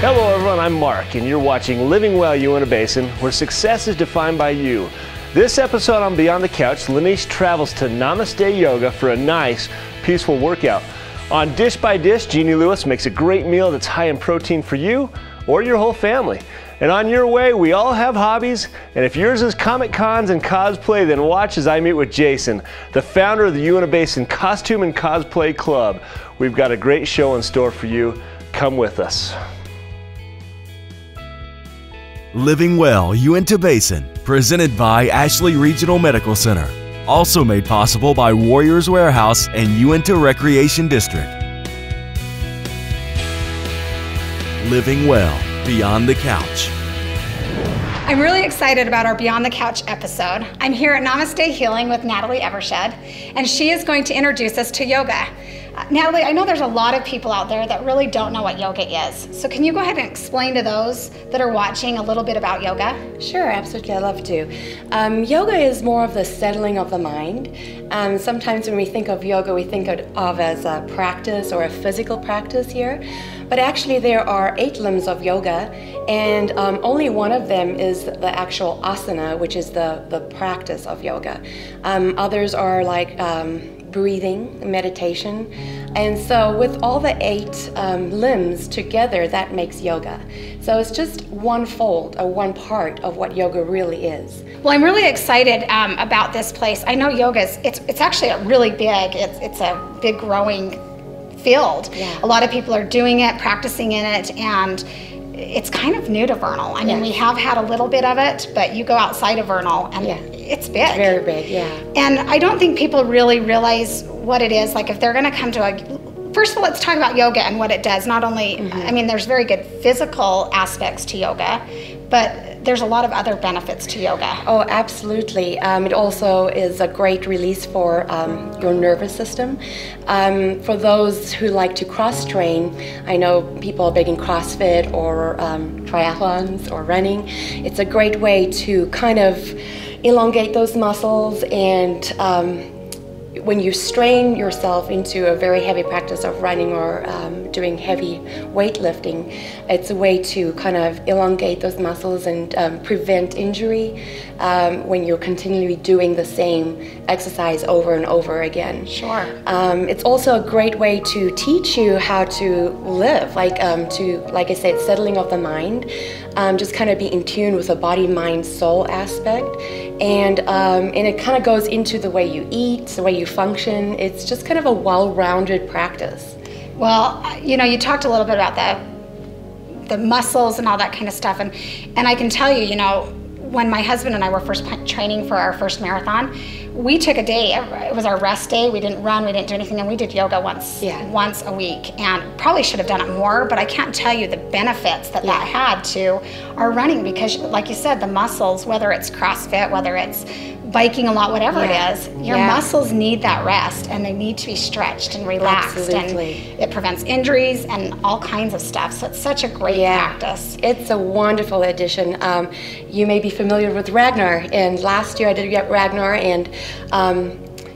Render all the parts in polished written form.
Hello everyone, I'm Mark and you're watching Living Well Uintah Basin, where success is defined by you. This episode on Beyond the Couch, Lanice travels to Namaste Yoga for a nice, peaceful workout. On Dish by Dish, Jeannie Lewis makes a great meal that's high in protein for you or your whole family. And on your way, we all have hobbies, and if yours is Comic Cons and cosplay, then watch as I meet with Jason, the founder of the Uintah Basin Costume and Cosplay Club. We've got a great show in store for you. Come with us. Living Well Uintah Basin, presented by Ashley Regional Medical Center. Also made possible by Warriors Warehouse and Uintah Recreation District. Living Well Beyond the Couch. I'm really excited about our Beyond the Couch episode. I'm here at Namaste Healing with Natalie Evershed, and she is going to introduce us to yoga. Natalie, I know there's a lot of people out there that really don't know what yoga is. So can you go ahead and explain to those that are watching a little bit about yoga? Sure, absolutely, I'd love to. Yoga is more of the settling of the mind. Sometimes when we think of yoga, we think of as a practice or a physical practice here. But actually there are 8 limbs of yoga, and only one of them is the actual asana, which is the practice of yoga. Others are like breathing, meditation. And so with all the 8 limbs together, that makes yoga. So it's just one fold or one part of what yoga really is. Well, I'm really excited about this place. I know yoga is, it's actually a really big, it's a big growing field. Yeah. A lot of people are doing it, practicing in it, and it's kind of new to Vernal. I mean, we have had a little bit of it, but you go outside of Vernal and it's big. It's very big, yeah. And I don't think people really realize what it is. Like if they're gonna come to first of all, let's talk about yoga and what it does. Not only, I mean, there's very good physical aspects to yoga, but there's a lot of other benefits to yoga. Oh, absolutely. It also is a great release for your nervous system. For those who like to cross-train, I know people are big in CrossFit or triathlons or running. It's a great way to kind of elongate those muscles, and when you strain yourself into a very heavy practice of running or doing heavy weightlifting, it's a way to kind of elongate those muscles and prevent injury when you're continually doing the same exercise over and over again. Sure. It's also a great way to teach you how to live, like I said, settling of the mind, just kind of be in tune with the body, mind, soul aspect, and it kind of goes into the way you eat, the way you function. It's just kind of a well-rounded practice. Well, you know, you talked a little bit about the muscles and all that kind of stuff, and I can tell you, you know, when my husband and I were first training for our first marathon, we took a day. It was our rest day. We didn't run, we didn't do anything, and we did yoga once a week, and probably should have done it more, but I can't tell you the benefits that that had to our running, because like you said, the muscles, whether it's CrossFit, whether it's biking a lot, whatever it is, your muscles need that rest, and they need to be stretched and relaxed. Absolutely. And it prevents injuries and all kinds of stuff. So it's such a great practice. It's a wonderful addition. You may be familiar with Ragnar, and last year I did Ragnar, and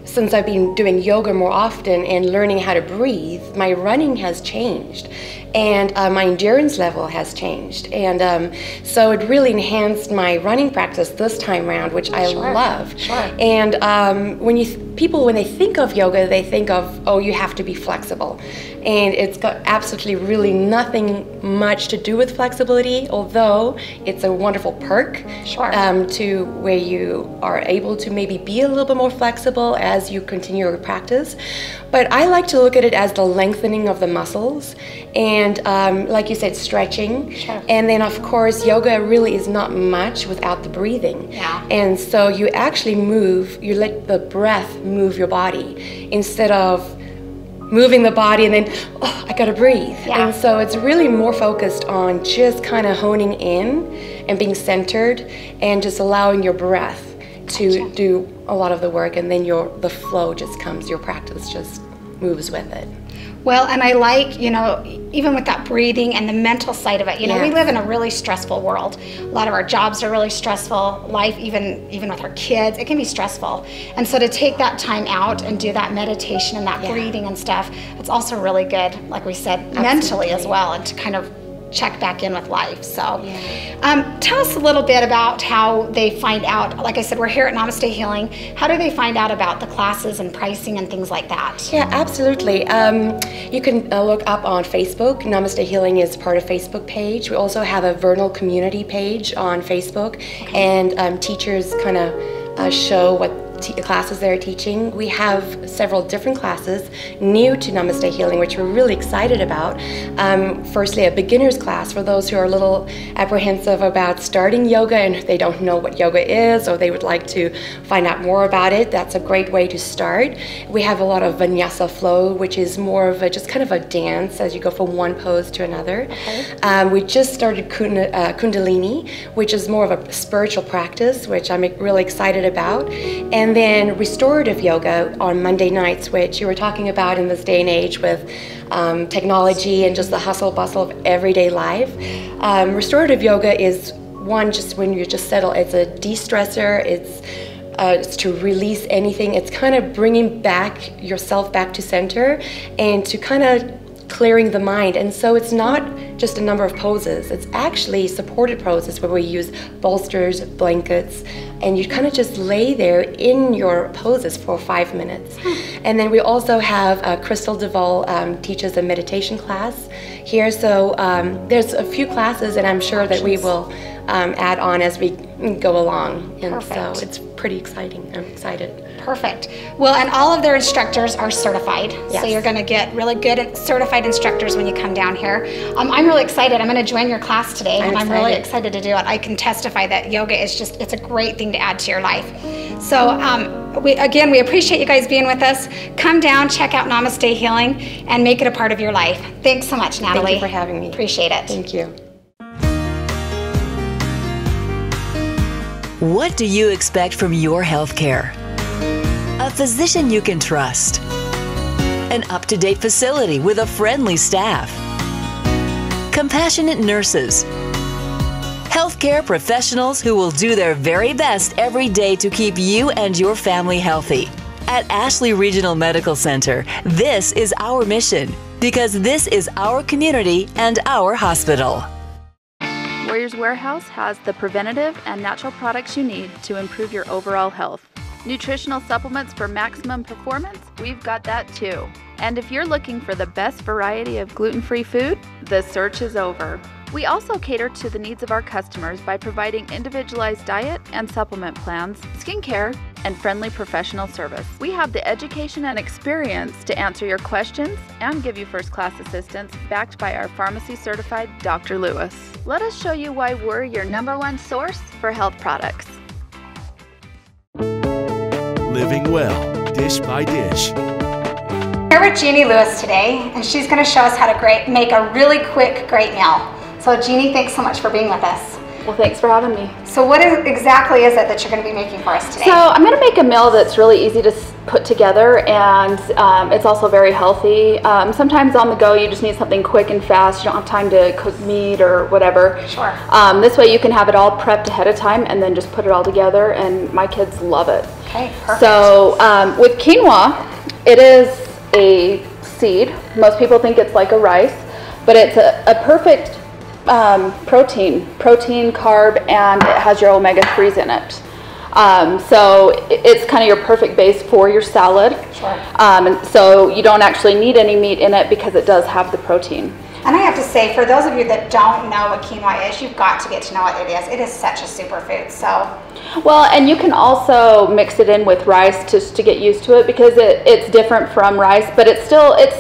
since I've been doing yoga more often and learning how to breathe, my running has changed, and my endurance level has changed, and so it really enhanced my running practice this time around, which I love. Sure. And when they think of yoga, they think of, oh, you have to be flexible, and it's got absolutely really nothing much to do with flexibility, although it's a wonderful perk to where you are able to maybe be a little bit more flexible as you continue your practice. But I like to look at it as the lengthening of the muscles, and like you said, stretching. And then of course yoga really is not much without the breathing. And so you actually move, you let the breath move your body instead of moving the body and then, oh, I gotta breathe. And so it's really more focused on just kind of honing in and being centered and just allowing your breath to do a lot of the work, and then the flow just comes, your practice just moves with it. Well, and I like, you know, even with that breathing and the mental side of it, you know, we live in a really stressful world. A lot of our jobs are really stressful. Life, even with our kids, it can be stressful. And so to take that time out and do that meditation and that breathing and stuff, it's also really good, like we said, mentally as well, and to kind of check back in with life. So tell us a little bit about how they find out. Like I said, we're here at Namaste Healing. How do they find out about the classes and pricing and things like that? Yeah, absolutely. You can look up on Facebook. Namaste Healing is part of Facebook page. We also have a Vernal community page on Facebook, and teachers kind of show what classes they're teaching. We have several different classes new to Namaste Healing, which we're really excited about. Firstly, a beginner's class for those who are a little apprehensive about starting yoga and they don't know what yoga is, or they would like to find out more about it. That's a great way to start. We have a lot of vinyasa flow, which is more of a just kind of a dance as you go from one pose to another. We just started Kundalini, which is more of a spiritual practice, which I'm really excited about. And then restorative yoga on Monday nights, which you were talking about in this day and age with technology and just the hustle bustle of everyday life. Restorative yoga is one just when you just settle. It's a de-stressor. It's to release anything. It's kind of bringing back yourself back to center and to kind of clearing the mind. And so it's not just a number of poses. It's actually supported poses where we use bolsters, blankets, and you kind of just lay there in your poses for 5 minutes. And then we also have Crystal Duvall teaches a meditation class here. So there's a few classes, and I'm sure that we will add on as we go along. And so it's pretty exciting. I'm excited. Perfect. Well, and all of their instructors are certified. Yes. So you're going to get really good certified instructors when you come down here. I'm really excited. I'm going to join your class today, and I'm really excited to do it. I can testify that yoga is just, it's a great thing to add to your life. So we appreciate you guys being with us. Come down, check out Namaste Healing, and make it a part of your life. Thanks so much, Natalie. Thank you for having me. Appreciate it. Thank you. What do you expect from your healthcare? A physician you can trust. An up-to-date facility with a friendly staff. Compassionate nurses. Healthcare professionals who will do their very best every day to keep you and your family healthy. At Ashley Regional Medical Center, this is our mission because this is our community and our hospital. Warriors Warehouse has the preventative and natural products you need to improve your overall health. Nutritional supplements for maximum performance? We've got that too. And if you're looking for the best variety of gluten-free food, the search is over. We also cater to the needs of our customers by providing individualized diet and supplement plans, skincare, and friendly professional service. We have the education and experience to answer your questions and give you first-class assistance, backed by our pharmacy-certified Dr. Lewis. Let us show you why we're your #1 source for health products. Living well, dish by dish. Here with Jeannie Lewis today, and she's going to show us how to make a really quick, great meal. So Jeannie, thanks so much for being with us. Well, thanks for having me. So what exactly is it that you're going to be making for us today? So I'm going to make a meal that's really easy to put together, and it's also very healthy. Sometimes on the go you just need something quick and fast. You don't have time to cook meat or whatever. Sure. This way you can have it all prepped ahead of time and then just put it all together, and my kids love it. Okay, perfect. So with quinoa, it is a seed. Most people think it's like a rice, but it's a perfect protein, carb, and it has your omega-3s in it. So it's kind of your perfect base for your salad. Sure. And so you don't actually need any meat in it because it does have the protein. And I have to say, for those of you that don't know what quinoa is, you've got to get to know what it is. It is such a superfood. So, well, and you can also mix it in with rice just to get used to it, because it's different from rice, but it's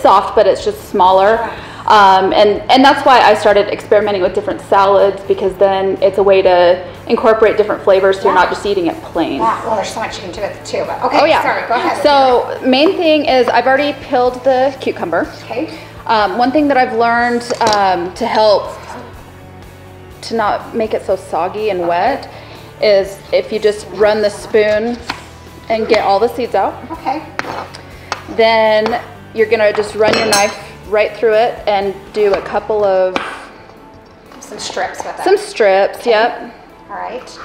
soft, but it's just smaller. Sure. And that's why I started experimenting with different salads, because then it's a way to incorporate different flavors, so you're not just eating it plain. Yeah, well, there's so much you can do with it too, but okay, sorry, go ahead. So main thing is I've already peeled the cucumber. Okay. One thing that I've learned to help to not make it so soggy and wet is if you just run the spoon and get all the seeds out. Okay. Then you're gonna just run your knife right through it and do a couple of some strips with it. Some strips, okay. Yep. All right.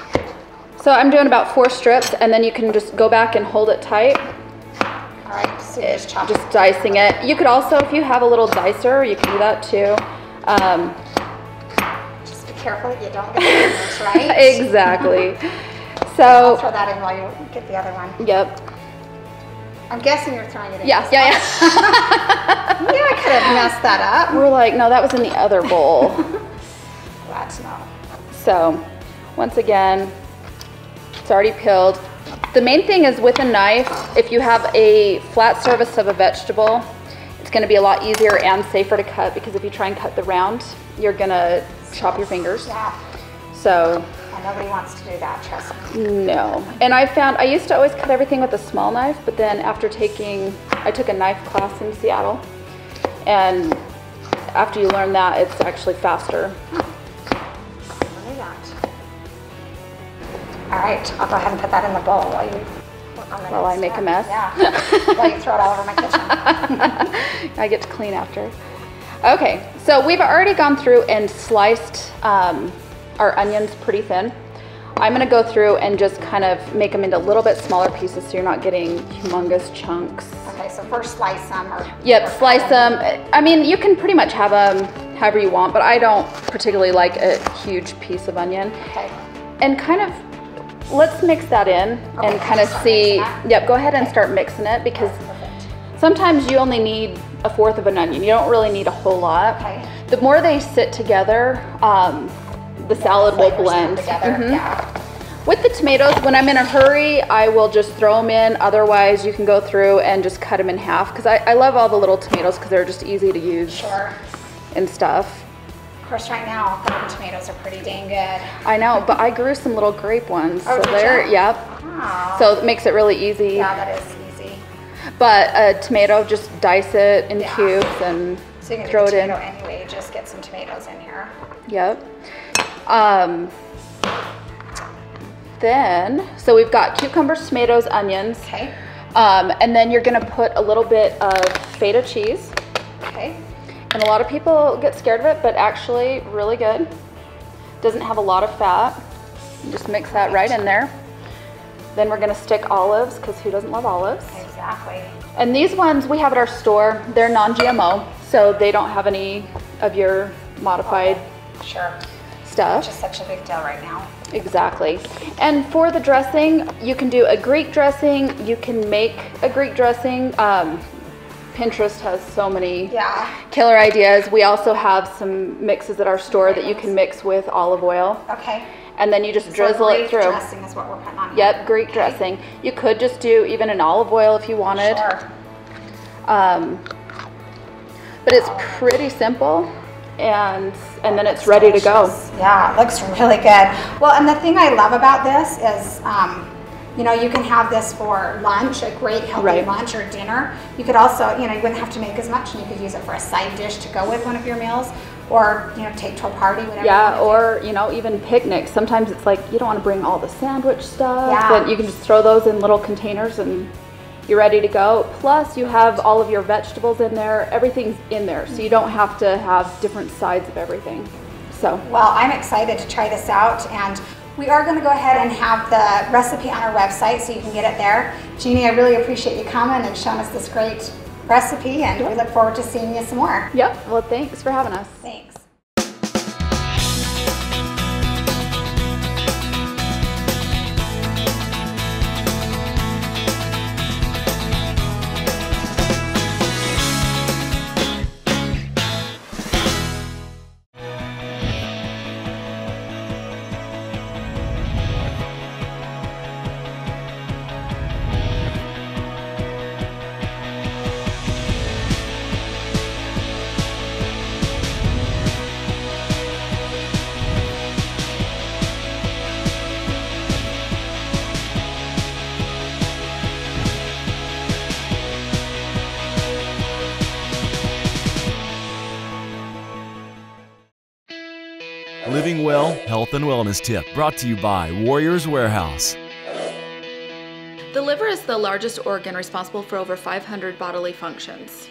So I'm doing about 4 strips, and then you can just go back and hold it tight. All right, so just chop dicing it. You could also, if you have a little dicer, you can do that too. careful that you don't get the fingers, right? Exactly. I'll So, throw that in while you get the other one. yep. I'm guessing you're throwing it in. Yeah. Yeah, I could have messed that up. We're like, no, that was in the other bowl. Glad to know. So, once again, it's already peeled. The main thing is with a knife, if you have a flat surface of a vegetable, it's going to be a lot easier and safer to cut, because if you try and cut the round, you're going to chop your fingers. Yeah. So, And nobody wants to do that, trust me. no. And I found, I used to always cut everything with a small knife, but then after I took a knife class in Seattle, and after you learn that, it's actually faster. Look at that. All right, I'll go ahead and put that in the bowl while you work on the While I next make a step. mess. Yeah, while you throw it all over my kitchen. I get to clean after. Okay, so we've already gone through and sliced our onions pretty thin. I'm gonna go through and just kind of make them into a little bit smaller pieces so you're not getting humongous chunks. Okay, so first slice them. Yep, slice them. I mean, you can pretty much have them however you want, but I don't particularly like a huge piece of onion. Okay. And kind of, let's mix that in and kind of see, yep, go ahead and start mixing it, because sometimes you only need a fourth of an onion. You don't really need a whole lot. Okay. The more they sit together, the salad will blend. Together. Yeah. With the tomatoes, when I'm in a hurry, I will just throw them in. Otherwise, you can go through and just cut them in half, because I love all the little tomatoes because they're just easy to use. Sure. And stuff. Of course, right now, the tomatoes are pretty dang good. I know, but I grew some little grape ones. Oh, so did they're, you? yep. Oh. So it makes it really easy. Yeah, that is easy. But a tomato, just dice it in Yeah. cubes and So you can throw do it in. tomato anyway, just get some tomatoes in here. Yep. Then, so we've got cucumbers, tomatoes, onions. Okay. And then you're gonna put a little bit of feta cheese. Okay. And a lot of people get scared of it, but actually really good. Doesn't have a lot of fat. You just mix that right in there. Then we're gonna stick olives, because who doesn't love olives? Exactly. And these ones we have at our store, they're non-GMO, so they don't have any of your modified Sure. stuff. Which is such a big deal right now. Exactly. And for the dressing, you can do a Greek dressing. You can make a Greek dressing. Pinterest has so many Yeah. killer ideas. We also have some mixes at our store that you can mix with olive oil. Okay. And then you just So drizzle Greek it through. dressing is what we're putting on here. Yep, Greek Okay. dressing. You could just do even an olive oil if you wanted. Sure. But it's pretty simple, and then it's ready to go. Yeah, it looks really good. Well, and the thing I love about this is, you know, you can have this for lunch, a great healthy Right. lunch or dinner. You could also, you know, you wouldn't have to make as much, and you could use it for a side dish to go with one of your meals, or, you know, take to a party, whatever. Yeah, you wanna or, you know, even picnics. Sometimes it's like you don't want to bring all the sandwich stuff, Yeah. but you can just throw those in little containers and you're ready to go. Plus, you have all of your vegetables in there. Everything's in there, so you don't have to have different sides of everything. So, Well, I'm excited to try this out, and we are going to go ahead and have the recipe on our website so you can get it there. Jeannie, I really appreciate you coming and showing us this great recipe, and we look forward to seeing you some more. yep. Well, thanks for having us. Thanks. Living Well Health and Wellness Tip brought to you by Warriors Warehouse. The liver is the largest organ responsible for over 500 bodily functions.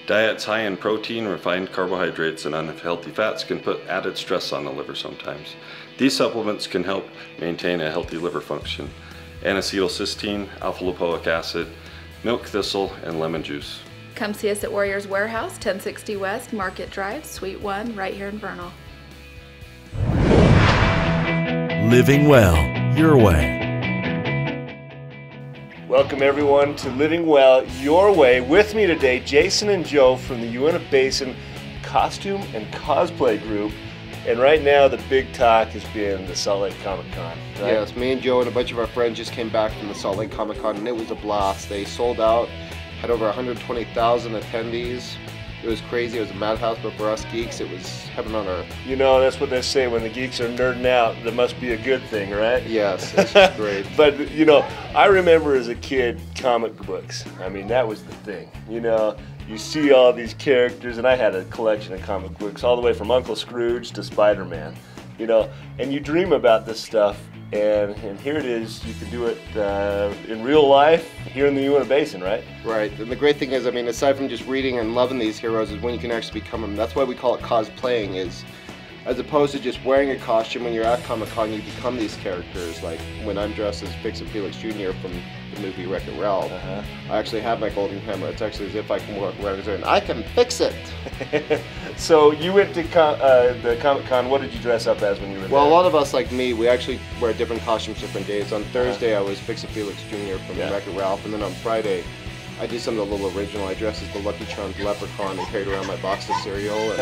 Diets high in protein, refined carbohydrates, and unhealthy fats can put added stress on the liver sometimes. These supplements can help maintain a healthy liver function. N-acetylcysteine, alpha-lipoic acid, milk thistle, and lemon juice. Come see us at Warriors Warehouse, 1060 West Market Drive, Suite 1, right here in Vernal. Living well, your way. Welcome everyone to Living Well Your Way. With me today, Jason and Joe from the Uintah Basin Costume and Cosplay Group. And right now the big talk has been the Salt Lake Comic Con, right? Yes, me and Joe and a bunch of our friends just came back from the Salt Lake Comic Con and it was a blast. They sold out, had over 120,000 attendees. It was crazy, it was a madhouse, but for us geeks, it was heaven on earth. You know, that's what they say, when the geeks are nerding out, that must be a good thing, right? Yes, it's great. But, you know, I remember as a kid, comic books. I mean, that was the thing. You know, you see all these characters, and I had a collection of comic books, all the way from Uncle Scrooge to Spider-Man, you know, and you dream about this stuff, and here it is. You can do it in real life here in the Uintah Basin, right? Right, and the great thing is, I mean, aside from just reading and loving these heroes, is when you can actually become them. That's why we call it cosplaying, is as opposed to just wearing a costume when you're at Comic-Con, you become these characters. Like when I'm dressed as Fix It Felix Jr. from the movie Wreck-It Ralph, I actually have my golden hammer. It's actually as if I can walk around and I can fix it. So you went to the Comic-Con. What did you dress up as when you were there? Well, a lot of us, like me, we actually wear different costumes different days. On Thursday, I was Fix It Felix Jr. from Wreck-It Ralph, and then on Friday, I did something a little original. I dressed as the Lucky Charms leprechaun and carried around my box of cereal.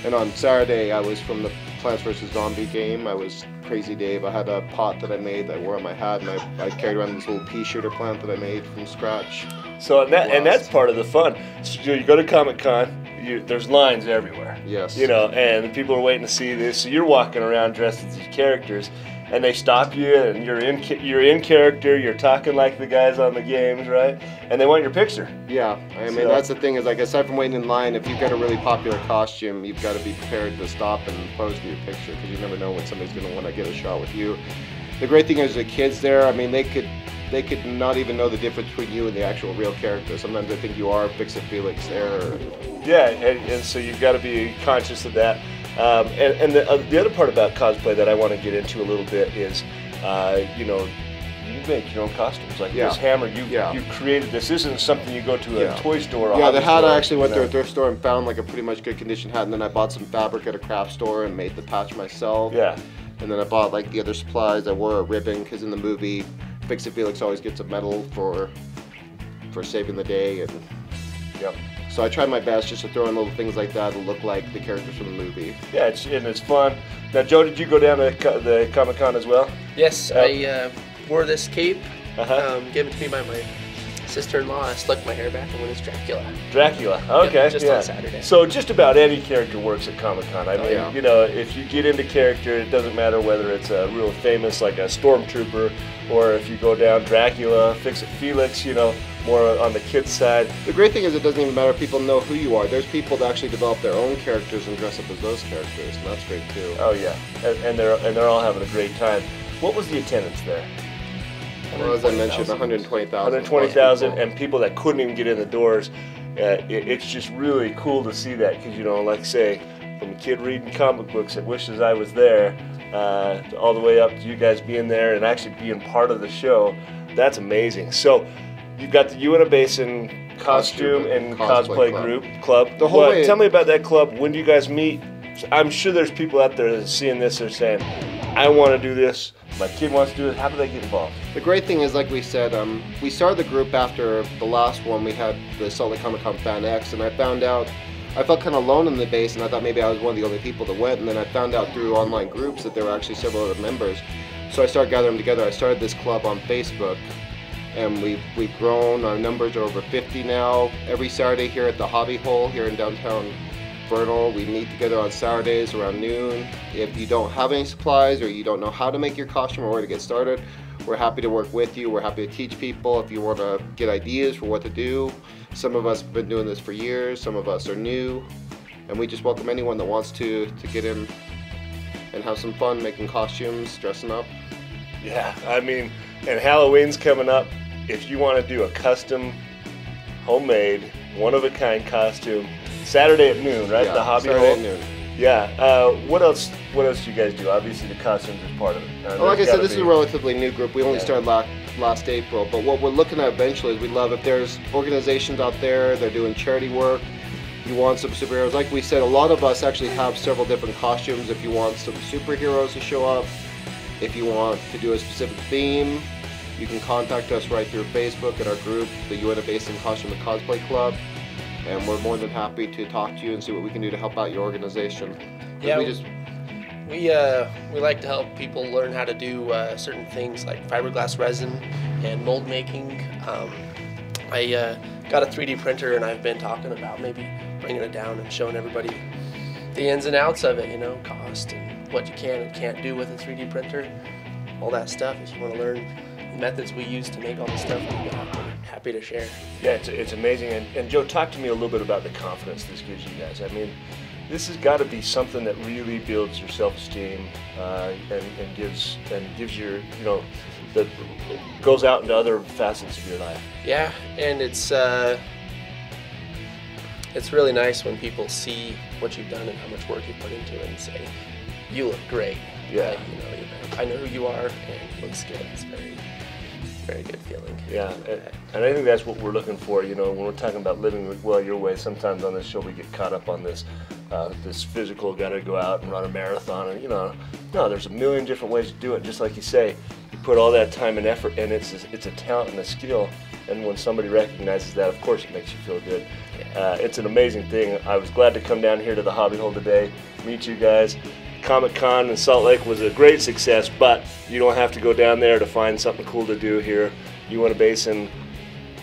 And on Saturday, I was from the Plants vs. Zombie game. I was Crazy Dave. I had a pot that I made that I wore on my hat, and I carried around this little pea shooter plant that I made from scratch. So and that's part of the fun. So you go to Comic-Con, there's lines everywhere. Yes. You know, and people are waiting to see this. So you're walking around dressed as these characters, and they stop you, and you're in character. You're talking like the guys on the games, right? And they want your picture. Yeah, I mean, that's the thing is, like, aside from waiting in line, if you've got a really popular costume, you've got to be prepared to stop and pose for your picture, because you never know when somebody's going to want to get a shot with you. The great thing is the kids there, I mean, they could not even know the difference between you and the actual real character. Sometimes they think you are Fix It Felix there. Yeah, and so you've got to be conscious of that. And the other part about cosplay that I want to get into a little bit is, you know, you make your own costumes. Like this hammer, you created this. This isn't something you go to a toy store or the hat, I actually went to a thrift store and found like a pretty much good condition hat, and then I bought some fabric at a craft store and made the patch myself. Yeah. And then I bought like the other supplies. I wore a ribbon, because in the movie, Fix It Felix always gets a medal for saving the day. And so I tried my best just to throw in little things like that to look like the characters from the movie. Yeah, it's fun. Now, Joe, did you go down to the Comic-Con as well? Yes, I wore this cape, given to me by my sister-in-law. I slicked my hair back and went as Dracula. Dracula, okay. Just on Saturday. So just about any character works at Comic-Con. I mean, you know, if you get into character, it doesn't matter whether it's a real famous, like a Stormtrooper, or if you go down Dracula, Fix It Felix, you know, more on the kids side. The great thing is it doesn't even matter if people know who you are. There's people that actually develop their own characters and dress up as those characters, and that's great too. Oh yeah, and they're all having a great time. What was the attendance there? Well, as I mentioned, 120,000. 120,000, and people that couldn't even get in the doors. It's just really cool to see that, because, you know, like say, from a kid reading comic books that wishes I was there, all the way up to you guys being there and actually being part of the show. That's amazing. So you've got the Uintah Basin Costume and Cosplay Club. The whole way. Tell me about that club. When do you guys meet? I'm sure there's people out there that are seeing this, they're saying, I want to do this, my kid wants to do it. How do they get involved? The great thing is, like we said, we started the group after the last one. We had the Salt Lake Comic Con Fan X, and I found out, I felt kind of alone in the base, and I thought maybe I was one of the only people that went, and then I found out through online groups that there were actually several other members. So I started gathering them together. I started this club on Facebook, and we've grown. Our numbers are over 50 now. Every Saturday here at the Hobby Hole here in downtown Vernal, we meet together on Saturdays around noon. If you don't have any supplies or you don't know how to make your costume or where to get started, we're happy to work with you. We're happy to teach people if you want to get ideas for what to do. Some of us have been doing this for years, some of us are new, and we just welcome anyone that wants to get in and have some fun making costumes, dressing up. Yeah, I mean, and Halloween's coming up. If you want to do a custom, homemade, one-of-a-kind costume, Saturday at noon, right? Yeah, the Hobby Saturday Hole? at noon. Yeah. What else do you guys do? Obviously the costumes is part of it. Well, like I said, this is a relatively new group. We only started last April, but what we're looking at eventually is we'd love if there's organizations out there, they're doing charity work, you want some superheroes. Like we said, a lot of us actually have several different costumes. If you want some superheroes to show up, If you want to do a specific theme, you can contact us right through Facebook at our group, the Uintah Basin Costume and Cosplay Club, and we're more than happy to talk to you and see what we can do to help out your organization. Yeah, we like to help people learn how to do certain things like fiberglass resin and mold making. I got a 3D printer, and I've been talking about maybe bringing it down and showing everybody the ins and outs of it, you know, cost and what you can and can't do with a 3D printer, all that stuff. If you want to learn the methods we use to make all the stuff we got, we're happy to share. Yeah, it's amazing. And Joe, talk to me a little bit about the confidence this gives you guys. I mean, this has got to be something that really builds your self-esteem and gives your, you know, that goes out into other facets of your life. Yeah, and it's really nice when people see what you've done and how much work you put into it and say, "You look great." Yeah. You know, I know who you are, and it looks good. It's very good feeling. Yeah, and I think that's what we're looking for. You know, when we're talking about living well your way, sometimes on this show we get caught up on this this physical, got to go out and run a marathon, and you know, no, there's a million different ways to do it. Just like you say, you put all that time and effort, and it's a talent and a skill. And when somebody recognizes that, of course, it makes you feel good. It's an amazing thing. I was glad to come down here to the Hobby Hole today, meet you guys. Comic-Con in Salt Lake was a great success, but you don't have to go down there to find something cool to do here. Uintah Basin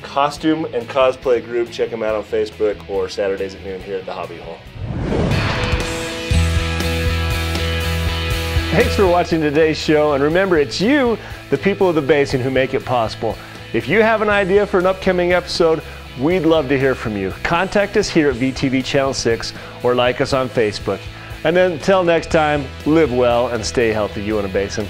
Costume and Cosplay Group. Check them out on Facebook or Saturdays at noon here at the Hobby Hole. Thanks for watching today's show, and remember, it's you, the people of the Basin, who make it possible. If you have an idea for an upcoming episode, we'd love to hear from you. Contact us here at VTV Channel 6 or like us on Facebook. And then until next time, live well and stay healthy, Uintah Basin.